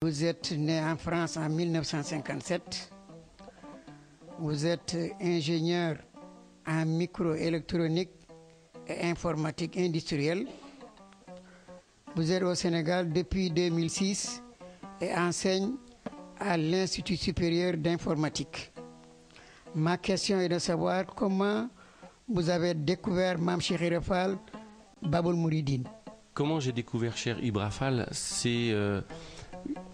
Vous êtes né en France en 1957. Vous êtes ingénieur en microélectronique et informatique industrielle. Vous êtes au Sénégal depuis 2006 et enseigne à l'Institut supérieur d'informatique. Ma question est de savoir comment vous avez découvert Mame Cheikh Ibra Fall Baboul Mouridine. Comment j'ai découvert Cheikh Ibra Fall, c'est,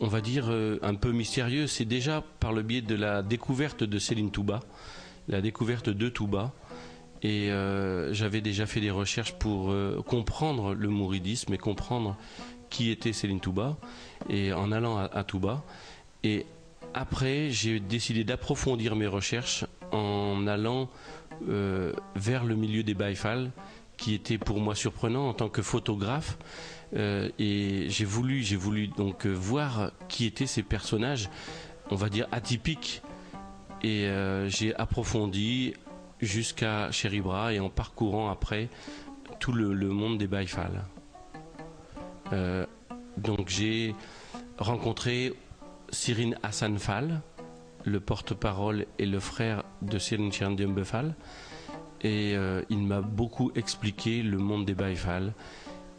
on va dire, un peu mystérieux. C'est déjà par le biais de la découverte de Céline Touba, la découverte de Touba. Et j'avais déjà fait des recherches pour comprendre le mouridisme et comprendre qui était Céline Touba, et en allant à Touba. Et après, j'ai décidé d'approfondir mes recherches en allant vers le milieu des Baye Fall, qui était pour moi surprenant en tant que photographe. Et j'ai voulu donc voir qui étaient ces personnages, on va dire atypiques. Et j'ai approfondi jusqu'à Cheikh Ibra et en parcourant après tout le monde des Baye Fall. Donc j'ai rencontré Sirine Hassan Fall, le porte-parole et le frère de Serigne Cheikh Dembe Fall, et il m'a beaucoup expliqué le monde des Baye Fall.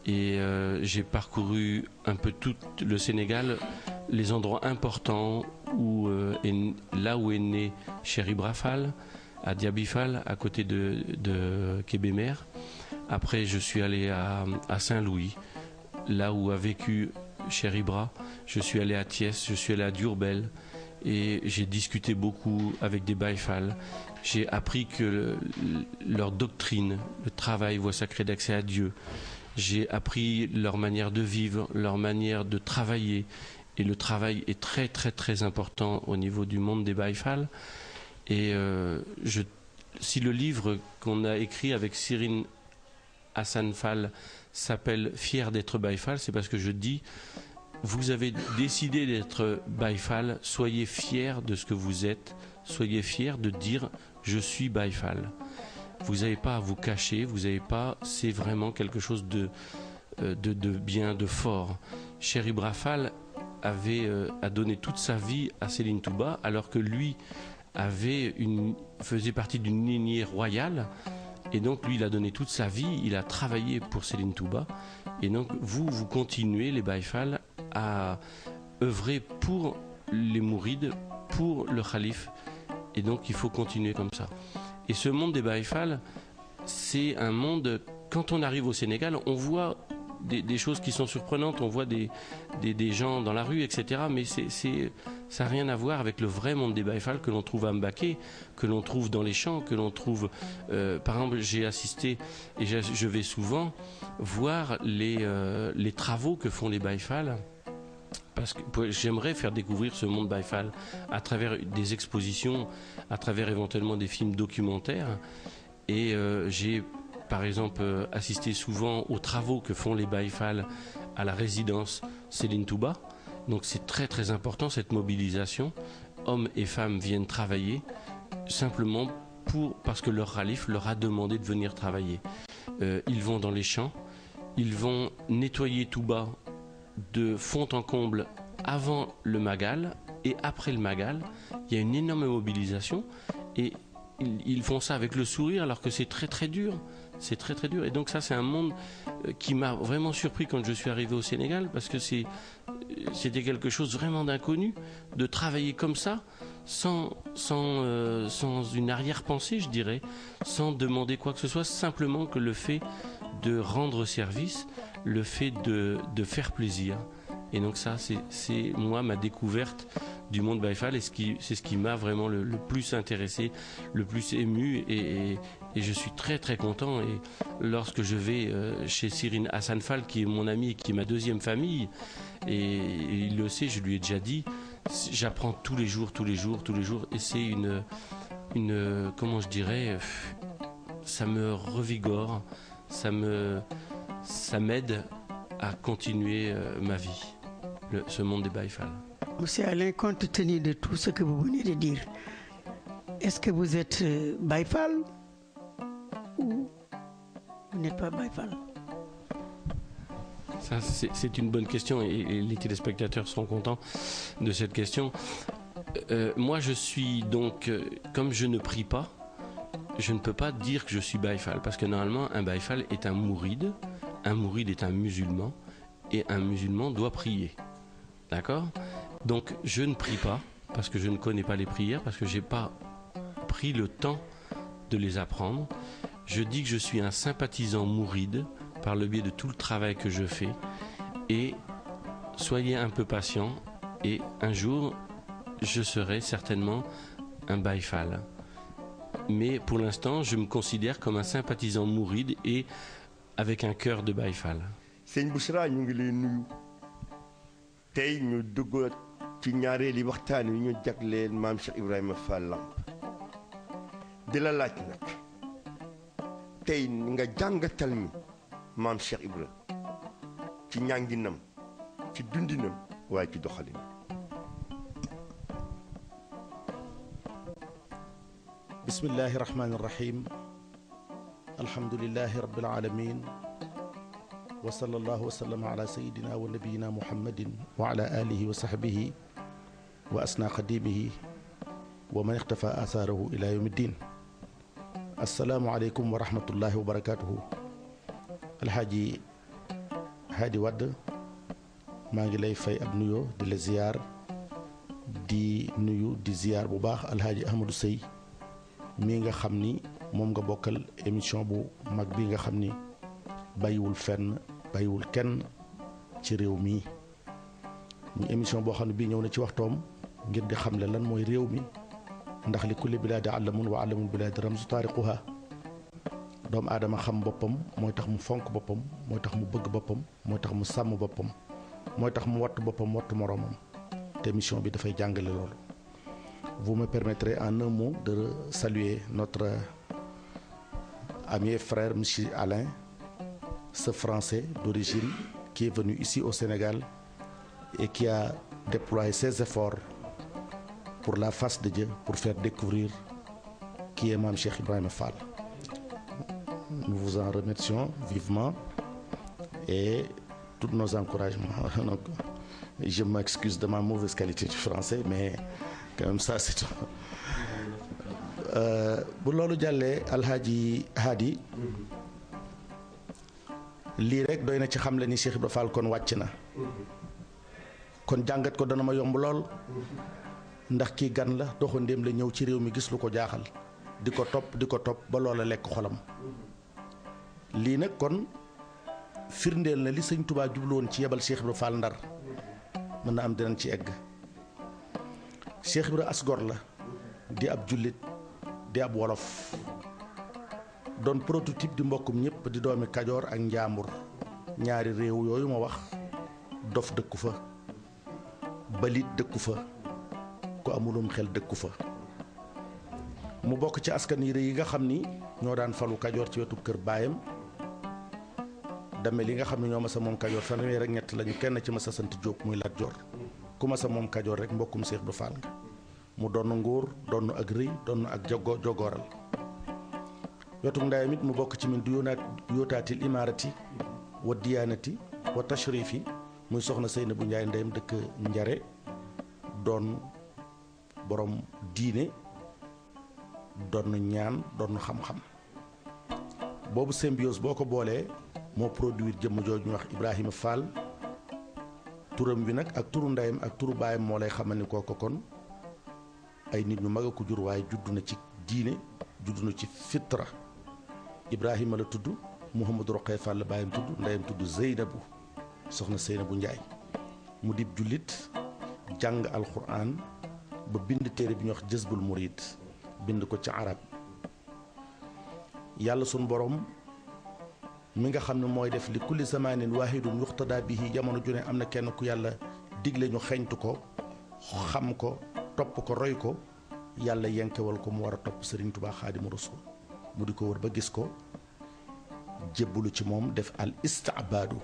Et j'ai parcouru un peu tout le Sénégal, les endroits importants là où est né Cheikh Ibra Fall, à Diaby Fall, à côté de Kébémer. Après, je suis allé à Saint-Louis, là où a vécu Cheikh Ibra. Je suis allé à Thiès, je suis allé à Diourbel, et j'ai discuté beaucoup avec des Baye Fall. J'ai appris que leur doctrine, le travail, voie sacrée d'accès à Dieu. J'ai appris leur manière de vivre, leur manière de travailler. Et le travail est très très très important au niveau du monde des Baye Fall. Et si le livre qu'on a écrit avec Sirine Hassan Fall s'appelle Fier d'être Baye Fall, c'est parce que je dis, vous avez décidé d'être Baye Fall, soyez fiers de ce que vous êtes, soyez fiers de dire je suis Baye Fall. Vous n'avez pas à vous cacher, vous n'avez pas, c'est vraiment quelque chose de bien, de fort. Cheikh Ibra Fall a donné toute sa vie à Céline Touba, alors que lui faisait partie d'une lignée royale, et donc lui il a donné toute sa vie, il a travaillé pour Céline Touba, et donc vous continuez les Baye Fall à œuvrer pour les mourides, pour le khalife, et donc il faut continuer comme ça. Et ce monde des Baye Fall, c'est un monde, quand on arrive au Sénégal, on voit des choses qui sont surprenantes, on voit des gens dans la rue, etc. Mais ça n'a rien à voir avec le vrai monde des Baye Fall que l'on trouve à Mbaké, que l'on trouve dans les champs, que l'on trouve... par exemple, j'ai assisté, et je vais souvent voir les travaux que font les Baye Fall, parce que j'aimerais faire découvrir ce monde Baye Fall à travers des expositions, à travers éventuellement des films documentaires. Et j'ai par exemple assisté souvent aux travaux que font les Baye Fall à la résidence Céline Touba. Donc c'est très très important cette mobilisation. Hommes et femmes viennent travailler simplement parce que leur khalife leur a demandé de venir travailler. Ils vont dans les champs, ils vont nettoyer Touba de fond en comble avant le Magal et après le Magal. Il y a une énorme mobilisation et ils font ça avec le sourire alors que c'est très très dur. C'est très très dur. Et donc ça c'est un monde qui m'a vraiment surpris quand je suis arrivé au Sénégal, parce que c'était quelque chose vraiment d'inconnu, de travailler comme ça, sans une arrière-pensée, je dirais, sans demander quoi que ce soit, simplement que le fait de rendre service, le fait de faire plaisir. Et donc ça, c'est moi ma découverte du monde Baye Fall, et c'est ce qui m'a vraiment le plus intéressé, le plus ému, et je suis très très content. Et lorsque je vais chez Sirine Hassan Fall, qui est mon ami et qui est ma deuxième famille, et il le sait, je lui ai déjà dit, j'apprends tous les jours, et c'est comment je dirais, ça me revigore, ça m'aide à continuer ma vie, ce monde des Baye Fall. Monsieur Alain, compte tenu de tout ce que vous venez de dire, est-ce que vous êtes Baye Fall ou vous n'êtes pas Baye Fall? Ça, c'est une bonne question et les téléspectateurs seront contents de cette question. Moi, je suis donc, comme je ne prie pas, je ne peux pas dire que je suis Baye Fall, parce que normalement, un Baye Fall est un mouride est un musulman, et un musulman doit prier. D'accord ? Donc, je ne prie pas, parce que je ne connais pas les prières, parce que je n'ai pas pris le temps de les apprendre. Je dis que je suis un sympathisant mouride, par le biais de tout le travail que je fais, et soyez un peu patient, et un jour, je serai certainement un Baye Fall. Mais pour l'instant, je me considère comme un sympathisant mouride et avec un cœur de Baye Fall. Sëñ Bouchra ñu ngi lay nuyu tey ñu dugg ci ñaareeli waxtaan wi ñu jagleel maam Cheikh Ibrahima Fall Lamp di la laaj nag tey nga jàngatal mi maam Cheikh Ibra ci ñànginam ci dundinam waaye ci doxalinam. bismillahi rahmaani rahim alhamdulilahi rabbil alamin wa sallallahu wa sallama ala sayidina wa nabiyina muhammadin wa ala alihi wa sahbihi wa asna qadimihi wa man ixtafa asaarahu ila yawmi ddin. assalaamu aleykum wa rahmatullahi wa barakatuhu. alhaaji Hady Wade maa ngi lay fay ab nuyoo di la ziyaar di nuyu di ziyaar bu baax alhaaji Ahmadou Sey mii nga xam ni moom nga bokkal émission bu mag bi nga xam ni bàyyiwul fenn bàyyiwul kenn ci réew mi ñu émission boo xam ne bii ñëw na ci waxtoom ngir di xamle lan mooy réew mi ndax li kulli bilaadi allamun wa allamul bilaadi ramzu taariquha. doomu aadama xam boppam mooy tax mu fonk boppam mooy tax mu bëgg boppam mooy tax mu sàmm boppam mooy tax mu wattu boppam wattu moroomam te émission bi dafay jàngale loolu. Vous me permettrez en un mot de saluer notre ami et frère M. Alain, ce Français d'origine qui est venu ici au Sénégal et qui a déployé ses efforts pour la face de Dieu, pour faire découvrir qui est Mame Cheikh Ibrahima Fall. Nous vous en remercions vivement et tous nos encouragements. Donc, je m'excuse de ma mauvaise qualité du français, mais quand même ça c'est tout. Bu loolu jàllee alhaaji Hady lii rek doy na ci xam le ni Cheikh Ibrahima Fall kon wàcc na kon jàngat ko dana ma yomb lool ndax kii gan la doxandéem la ñëw ci réew mi gis lu ko jaaxal di ko topp ba loola lekk xolam. lii nag kon firndeel na li sëñ Touba jubluwoon ci yebal Cheikh Ibrahima Fall Ndar mën na am dinañ ci egg. Cheikh Ibrahima asgor la di ab jullit di ab wolof doon prototype di mbokkum ñëpp di doomi Kajoor ak Njaambur ñaari réew yooyu ma wax dof dëkku fa balit dëkku fa ku amulum xel dëkku fa. mu bokk ci askan yi rëy yi nga xam ni ñoo daan falu Kajoor ci wetu kër baayam damel yi nga xam ne ñoo ma sa moom Kajoor fanweer ak ñett lañu kenn ci ma sa sant Jóob muy Lat Joor ku ma sa moom Kajoor rek mbokkum Cheikh Ibrahima Fall nga mu doon nguur doon ak rëy doon ak jogooral wetu ndayam it mu bokk ci min du yootaatil imaarati wa diyaanati wa tashrifi muy soxna Seynabou Njaay ndeyam dëkk Njare doon borom diine doon ñaan doon xam-xam boobu symbiose boo ko boolee moo produire jëmm jooju ñu wax Ibrahima Fall turam wi nag ak turu ndeyam ak turu baayam moo lay xamal ni kooko kon ay nit ñu mag a ko jur waaye juddu na ci diine juddu na ci fitra. Ibrahima la tudd Mouhamadou Roqee Fall la baayam tudd ndeyam tudd Zeynabu soxna Seynabou Njaay mu dib jullit jàng alquran ba bind téere bi ñuy wax Jazbul Murid bind ko ci arab. yàlla sun borom mi nga xam ne mooy def li kulli zamanin wahidun yuxtada bihi jamono ju ne am na kenn ku yàlla digle ñu xeñtu ko xam ko topp ko roy ko yàlla yenkewal ko mu war a topp Serigne Touba Xaadimu Rasuul mu di ko wër ba gis ko jébbalu ci moom def al istibaadu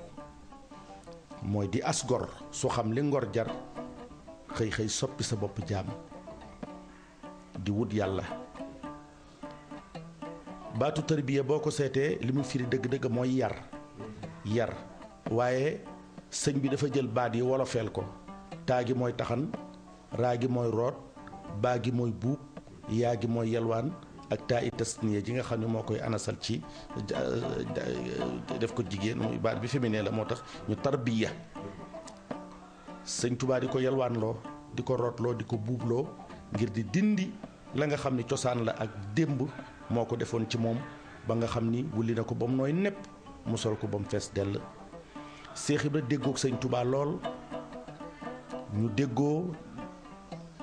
mooy di as gor su xam li ngor jar xëy soppi sa bopp jaam di wut yàlla. baatu tarbiya boo ko seetee li mu firi dëgg-dëgg mooy yar waaye sëñ bi dafa jël baat yi wolofeel ko taa gi mooy taxan raa gi mooy root baa gi mooy buub yaa gi mooy yelwaan ak taa i tasniya ji nga xam ne moo koy anasal ci def ko jigéen muy baat bi féminin la moo tax ñu tarbiya sëñ Tuubaa di ko yelwaanloo di ko rootloo di ko buubloo ngir di dindi la nga xam ni cosaan la ak démb moo ko defoon ci moom ba nga xam ni wulli na ko ba mu nooy nepp mu sol ko ba mu fees dell. Seex Ibra déggoog sëñ Tuubaa lool ñu déggoo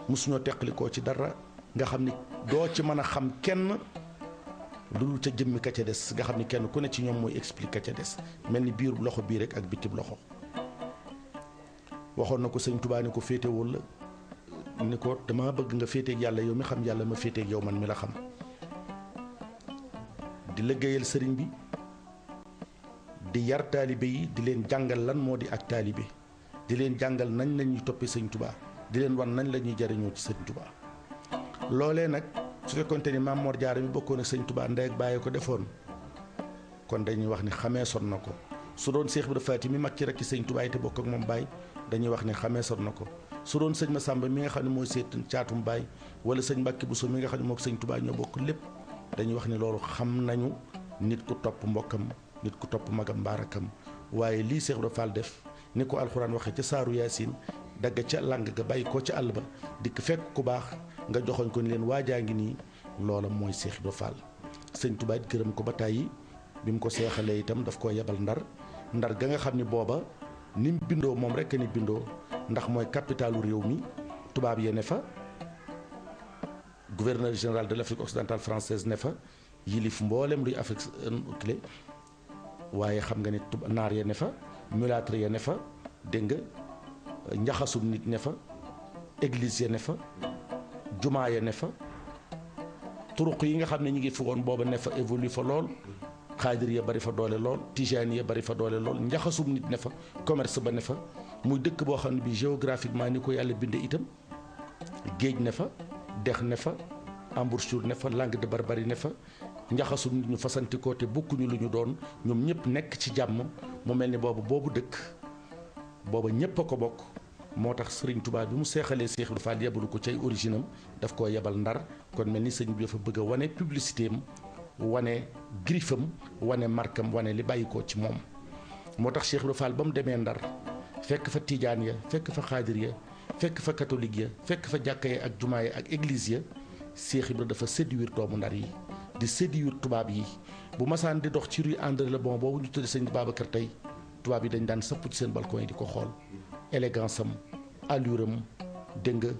mosuñoo teqalikoo ci dara nga xam ni doo ci mën a xam kenn lu dul ca jëmmi ka ca des nga xam ni kenn ku ne ci ñoom mooy explique ka ca des mel ni biir loxo bii rek ak bitib loxo. waxoon na ko sëñ Tuubaa ni ko féetewul la ni ko dama bëgg nga féeteeg yàlla yow mi xam yàlla ma féeteeg yow man mi la xam di liggéeyal sëriñ bi di yar taalibe yi di leen jàngal lan moo di ak taalibe di leen jàngal nañ la ñuy toppee sëñ Tuubaa di leen wan nañ la ñuy jariñoo ci sëñ Tuubaa loolee nag su fekkoonte ni Maam Mor Jaara mi bokkoon ak sëñ Tuubaa ndey ak bàyyi ko defoon kon dañuy wax ni xamee son na ko su doon Seex Ibra Faati mi mag ci rekk sëñ Tuubaa te bokk ak moom baay dañuy wax ne xamee son na ko su doon sëñ Masamba mi nga xam ne mooy seet caatum baay wala sëñ Mbàkke Buso mi nga xam ne mook sëñ Tuubaa ñoo bokk lépp dañuy wax ne loolu xam nañu nit ku topp mbokkam nit ku topp magam mbaarakam waaye lii Seex Ibra Faal def ni ko alxuraan waxee ca saaru yaasin dagg ca làng ga bàyyi ko ca àll ba dikk fekk ku baax nga joxoñ ko ni leen waajaa ngi nii loola mooy Seex Ibra Faal sëñ Tuubaa it gërëm ko ba tàyyi bi mu ko seexalee itam daf koo yebal ndar ga nga xam ni booba ni mu bindoo moom rekk ni bindoo ndax mooy capitalu réew mi tubaab ya ne fa gouverneur général de l'Afrique occidentale française ne fa yilif mboolem luy Afrique clé waaye xam nga ni naar ya ne fa mulâtre ya ne fa dégg nga njaxasum nit ne fa église ya ne fa jumaa ya ne fa turuq yi nga xam ne ñu ngi fi woon booba ne fa évolue fa lool xaadir ya bari fa doole lool tijaan ya bari fa doole lool njaxasum nit ne fa commerce ba ne fa muy dëkk boo xam ne bi géographiquement ni ko yàlla binde itam géej ne fa dex ne fa embouchure ne fa langue de barbarie ne fa njaxasum nit ñu fasantikoo te bokkuñu lu ñu doon ñoom ñëpp nekk ci jàmm mu mel ni boobu dëkk booba ñëpp a ko bokk moo tax Sëriñ Tuubaa bi mu seexalee Seex Ibra Faal yebalu ko ci ay origine am daf koo yebal ndar kon mel ni sëñ bi dafa bëgg a wane publicité am wane grifam wane markam wane li bàyyi ko ci moom moo tax Seex Ibra Faal ba mu demee ndar fekk fa tijaan ya fekk fa xaadir ya fekk fa catholique ya fekk fa jàkka ya ak jumaa ya ak église ya Seex Ibra dafa séduire doomu ndar yi di séduire tubaab yi bu masaan di dox ci rue André Le Bon boobu ñu tudde sëñ Babacar tey tubaab yi dañ daan sëpp ci seen balcon yi di ko xool élégance am allure am dégg nga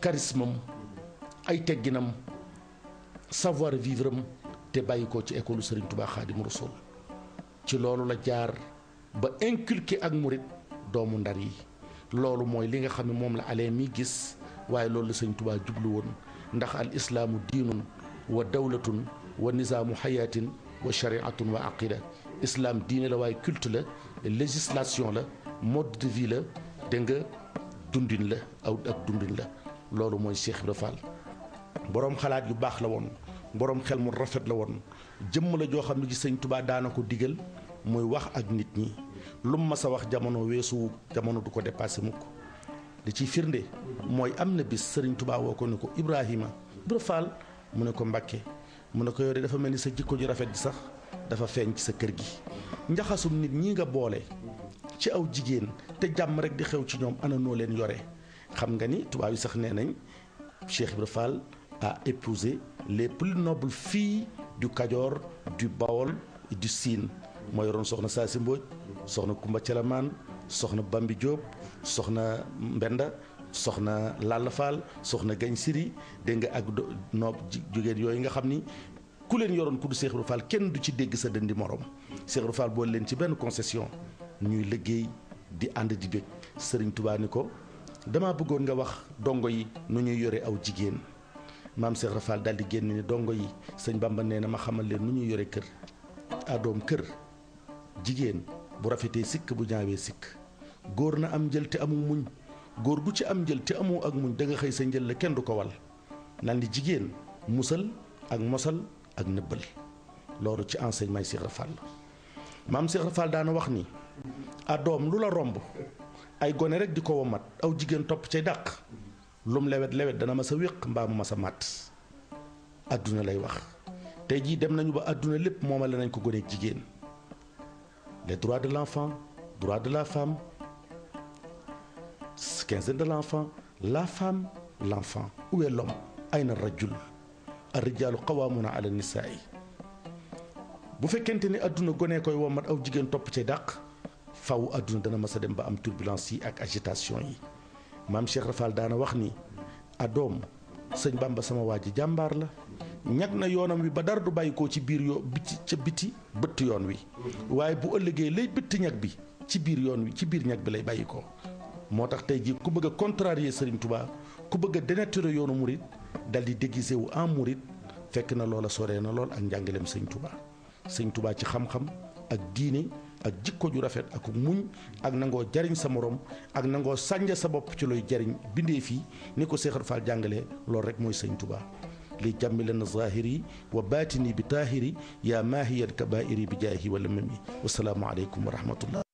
charisme am ay tegginam savoir vivre am te bàyyi ko ci école Serigne Touba Xaadimu Rasuul ci loolu la jaar ba inculqué ak murit doomu ndar yi loolu mooy li nga xam ne moom la alee mi gis waaye loolu la Serigne Touba jublu woon ndax al islaamu diinun wa dawlatun wa nizaamu xayaatin wa shariatun wa aqida islam diine la waaye culte la législation la mode de vie la dégg nga dundin la ak dundin la loolu mooy Cheikh Ibra Fall boroom xalaat yu baax la woon boroom xel mu rafet la woon jëmm la joo xam ne ci sëñ Tuubaa daana ko digal muy wax ak nit ñi lu mu mas a wax jamono weesu jamono du ko dépassé mukk li ciy firnde mooy am na bis sëriñ Tuubaa woo ko ne ko Ibrahima Ibra Fall mu ne ko Mbàkke mu ne ko yow de dafa mel ni sa jikko ju rafet ji sax dafa feeñ ci sa kër gi njaxasum nit ñi nga boole ci aw jigéen te jàmm rek di xew ci ñoom ana noo leen yore xam nga ni tubaab yi sax nee nañ Cheikh Ibra Fall a épousé les plus nobles filles du Kajoor du Bawol et du Sine moo yoroon soxna Saasi Mbooj soxna Kumba Celamaan soxna Bambi Diop soxna Mbenda soxna Lalla Fall soxna Gañ Siri dégg nga ak noob jigéen yooyu nga xam ni ku leen yoroon ku du Cheikh Ibra Fall kenn du ci dégg sa dëndi morom Cheikh Ibra Fall boole leen ci benn concession ñuy liggéey di ànd di bég Sëriñ Tuubaa ni ko dama bëggoon nga wax dongo yi nu ñuy yore aw jigéen maam Cheikh Ibra Fall daal di génn ni dongo yi sëñ Bamba nee na ma xamal leen nu ñuy yore kër adoom kër jigéen bu rafetee sikk bu ñaawee sikk góor na am njël te amu muñ góor gu ci am njël te amoo ak muñ da nga xëy sa njël la kenn du ko wal naan di jigéen musal ak mosal ak nëbbal loolu ci enseignement Cheikh Ibra Fall maam Cheikh Ibra Fall daana wax ni a doom lu la romb ay gone rek di ko womat aw jigéen topp cay dàq lum lewet lewet dana ma sa wéq mbaa mu ma sa màtt adduna lay wax tey jii dem nañu ba adduna lépp moomale nañ ko gone ak jigéen les droits de l'enfant droits de la femme quinzaine de l'enfant la femme l'enfant où est l'homme ayna rajul ar-rijaalu qawwaamuuna ala nisaa bu fekkente ni adduna gone koy womat aw jigéen topp cay dàq faw adduna dana mas a dem ba am turbulence yi ak agitation yi maam Cheikh Rafal daana wax ni adoom sëñ Bamba sama waa ji jàmbaar la ñag na yoonam wi ba dara du bàyyi ko ci biir biti ca biti bëtt yoon wi waaye bu ëllëgee lay bëtt ñag bi ci biir yoon wi ci biir ñag bi lay bàyyi ko moo tax tey jii ku bëgg a contrarier Serigne Touba ku bëgg a dénaturer yoonu murit dal di déguisé wu en murit fekk na loola soree na lool ak njàngaleem sëñ Touba sëñ Touba ci xam-xam ak diine ak jikko ju rafet ak muñ ak nangoo jariñ sa morom ak nangoo sànja sa bopp ci looy jariñ bindee fii ni ko Seex Faal jàngalee loolu rek mooy sëñ Touba li jàmmi leen zahiri wa baatini bi taahiri yaa maahiyal kabaa'iri bi jaahi wala mami wasalaamu aleykum wa rahmatullah